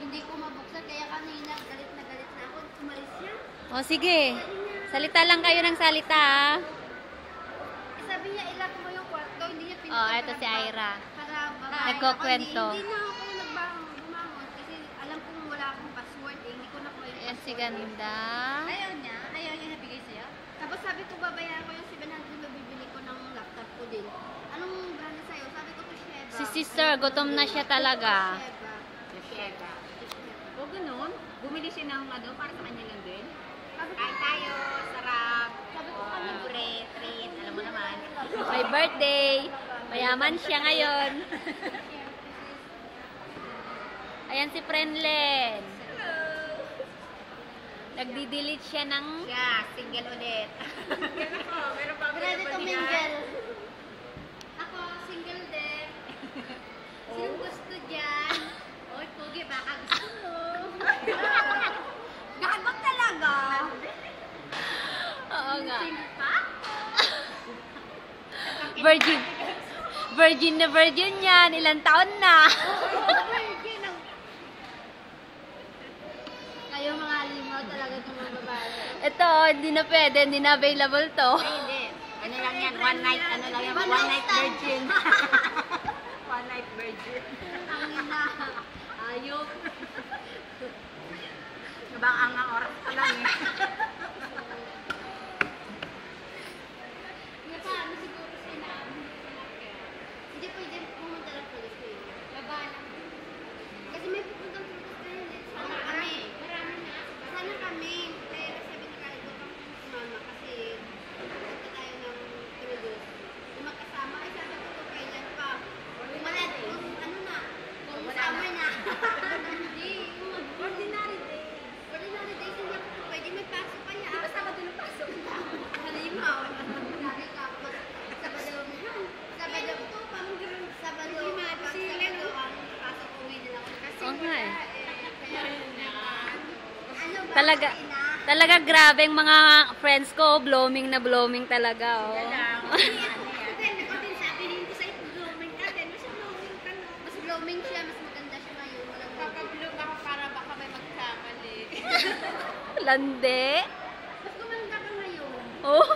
hindi ko mabuksan. Kaya kanina, galit na ako. Umalis siya. O, sige. Salita lang kayo ng salita, ha? Sabi niya, ilang mo yung kwarto. Hindi niya pinag- Oh, eto si Ira. Para babae. Nagkukwento. Hindi na ako bumangon. Kasi alam kong wala akong password. Hindi ko na pwede. Ayan si ganda. Ayaw niya nabigay sa'yo. Tapos sabi ko, babayaran ko yung 700 na bibili ko ng laptop ko din. Anong brand sa'yo? Sabi ko, Toshiba. Si sister, gutom na siya talaga. Toshiba. O ganun, bumili siya ng ano, para sa kanya lang din. Kain tayo, sarap, libre, treat, alam mo naman. May birthday. Mayaman siya ngayon. Ayan si Friendlen. Nagdi-delete siya ng... Yeah, single ulit. Meron pa ako Ready to mingle. Ako, single din. Sino gusto dyan? Oy, Pugi, baka gusto mo. Nakabak talaga. Oo nga. Single pa? Virgin. Virgin na virgin yan. Ilang taon na. Kayo mga limaw talaga itong mga babae. Ito, hindi na pwede. Hindi na available to. Ay, hindi. Ano lang yan, one night, ano lang yan, one night virgin. One night virgin. Ang ina. Ayok. Ibang angang oras pa lang eh. Paano siguro sinabi? Hindi pwede pumunta ng police kayo. Labanan. Kasi may pupuntang police kayo. Sana kami. Marami na. Sana kami. Pero sabi na kahit ko kang sumama kasi punta tayo ng police. Kung magkasama, ay sabi ko kung kailan pa. Kung malat, kung ano na. Kung summer na. Hindi. Ordinary days. Ordinary days hindi ako pwede. May pasok pa niya. Di ba Sabado na pasok? Halimaw. Oo nga eh. Talaga grabe ang mga friends ko. Blooming na blooming talaga. Oh. Mas blooming siya, mas maganda siya ngayon. Kaka-bloom ako para baka may magkamali. Lande. Mas gumanda ka ngayon. Oh.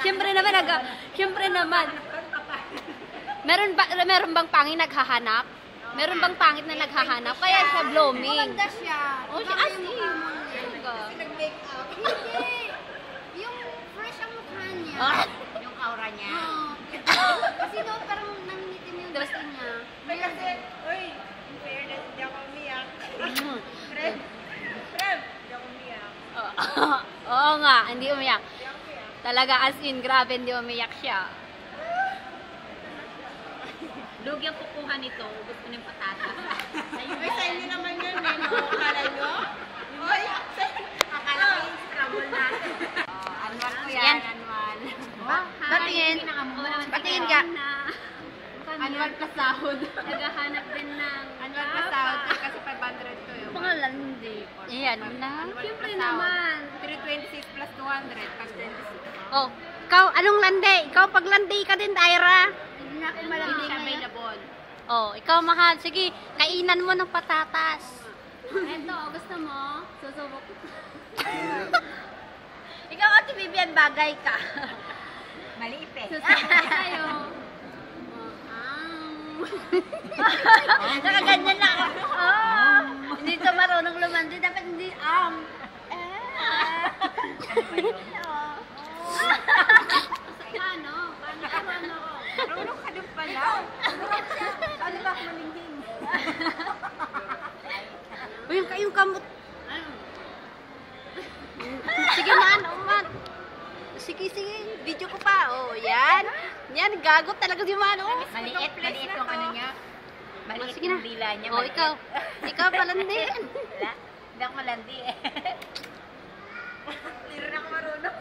Siyempre naman. Meron bang pangit naghahanap? Meron bang pangit na naghahanap? Kaya siya blooming. Maganda siya. Oh, siya as in. Nag-make up. Hindi. Yung fresh ang mukha niya. Ah. Yung aura niya. Oo. Kasi daw parang nangingitim yung dati niya. Kasi, uy, in fairness, hindi ako umiyak. Rem, hindi ako umiyak. Oo nga, hindi umiyak. Talaga as in, grabe hindi umiyak siya. Lugi ang kukuha nito, ubos ko ng patatas. Ay, sa inyo naman yun, eh, no? Akala nyo? Oy, akala ko yung scramble natin. Anwar ko yan, anwar. Patingin. Patingin ka. Anwar kasahod. Naghahanap din ng... Anwar kasahod, kasi 500 to yun. Pangalan hindi. Ayan na. Siyempre naman. 326 plus 200, pag 26. Oh, ikaw, anong lande? Ikaw paglandi ka din, Ira. Hindi na ako Hindi malandi siya ngayon. available. Oh, ikaw mahal. Sige, kainan mo ng patatas. Eto, gusto mo? Susubok. Ikaw, Ate Vivian, bagay ka. Maliit eh. Susubok tayo. Nakaganyan na ako. Oh, hindi ka marunong lumandi. Dapat hindi, Paano? Paano ako? Marunong ka din pala. Ano ba malingding? Uy, yung kamot. Sige man, man. Sige, video ko pa. Oh, yan. Yan, gago talaga si Mano. Maliit yung ano niya. Maliit Sige na. yung dila niya. Oh, maliit. ikaw palandi. Wala. Hindi ako malandi eh. Hindi rin ako marunong.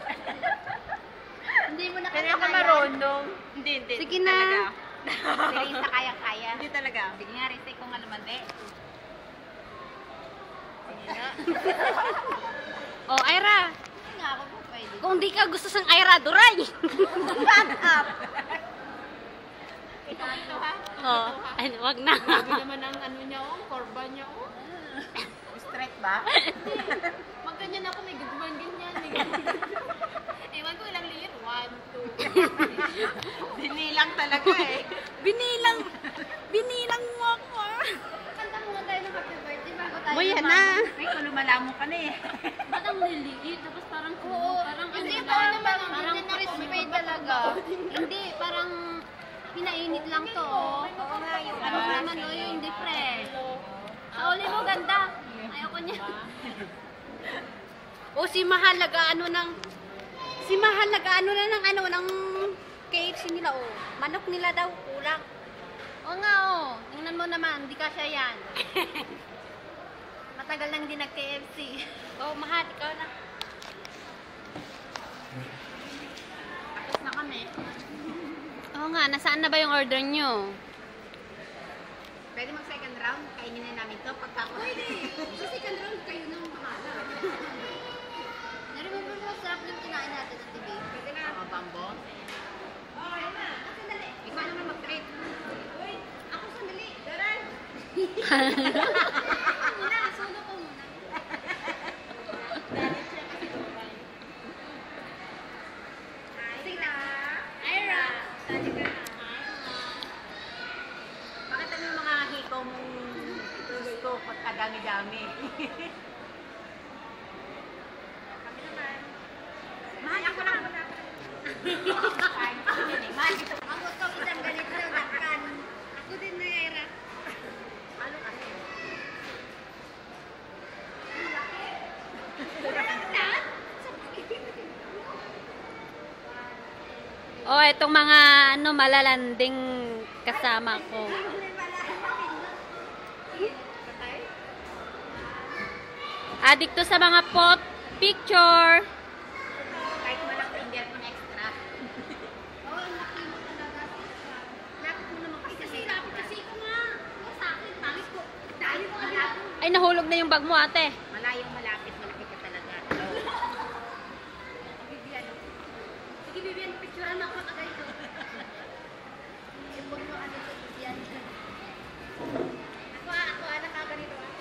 Hindi mo na Hindi ako marunong. Hindi. Sige na. Si Risa kaya-kaya. Hindi talaga. Sige nga, Risa, kung nga lumandi. Sige nga. Oh, Ira. Hindi nga ako po pwede. Kung di ka gusto sang Ira, duray. Shut up! Ito ha? Oh, ay, wag na. Grabe naman ang ano niya, korba niya, Straight ba? Magganyan ako, may gagawin ganyan. Ewan ko ilang layer. 1, 2. Binilang talaga eh. Binilang mo ako. Kanta muna tayo ng happy birthday bago tayo. Boy, yan na. Ay, kulumala mo ka na eh. Ba't ang liliit? Tapos parang parang Hindi, ano parang lang, parang crispy talaga. Hindi, parang pinainit lang to. Oo nga, yung ano naman o, yung hindi fresh. Sa uli mo, ganda. Ayoko niya. O, si Mahalaga, ano ng KFC nila, o. Manok nila daw, kulang. O nga, o. Tingnan mo naman, di kasya yan. Matagal nang di nag-KFC. O, Mahal, ikaw na. Tapos na kami. Oo nga, nasaan na ba yung order nyo? Pwede mag second round, kainin na namin to pagkakot. Pwede. Sa second round kayo nang bahala. Nare-remember mo, sarap yung kinain natin sa TV. Pwede na. Bambo. Okay na. Sandali. Ikaw naman mag-treat. Uy, ako sandali. Daran. Muna, solo ko muna. Sige na. Ira. Sali ka na. Bakit ano yung mga hikaw mong gusto pagkadami-dami? Kami naman. Mahal ako lang. Mahal ako lang. Ang gusto ko isang ganito yung nakan. Ako din na, Ira. Ano kasi? O, itong mga malalanding kasama ko. Addict to sa mga pot picture. Kahit walang finger ko na extra. Oo, ang laki mo talaga. Lapit mo naman kasi. Kasi lapit kasi ko nga. Oo, sa akin, pangis ko. Dahil ko nga. Ay, nahulog na yung bag mo, ate. Malayong malapit, malapit ka talaga. Bibian. Sige, Bibian, picturean mo ako agad ito. Ipon mo ano sa Bibian. Ako, nakaganito ah.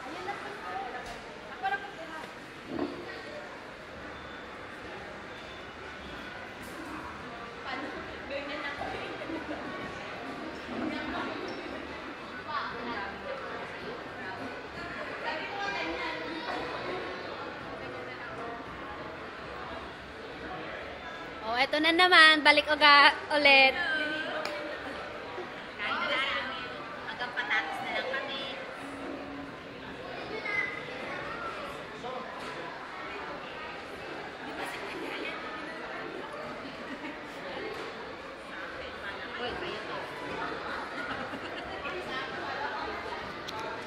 Ayun na po. Ako na po. Paano? Ganyan ako. Sabi ko nga ganyan. O, eto na naman. Balik ulit.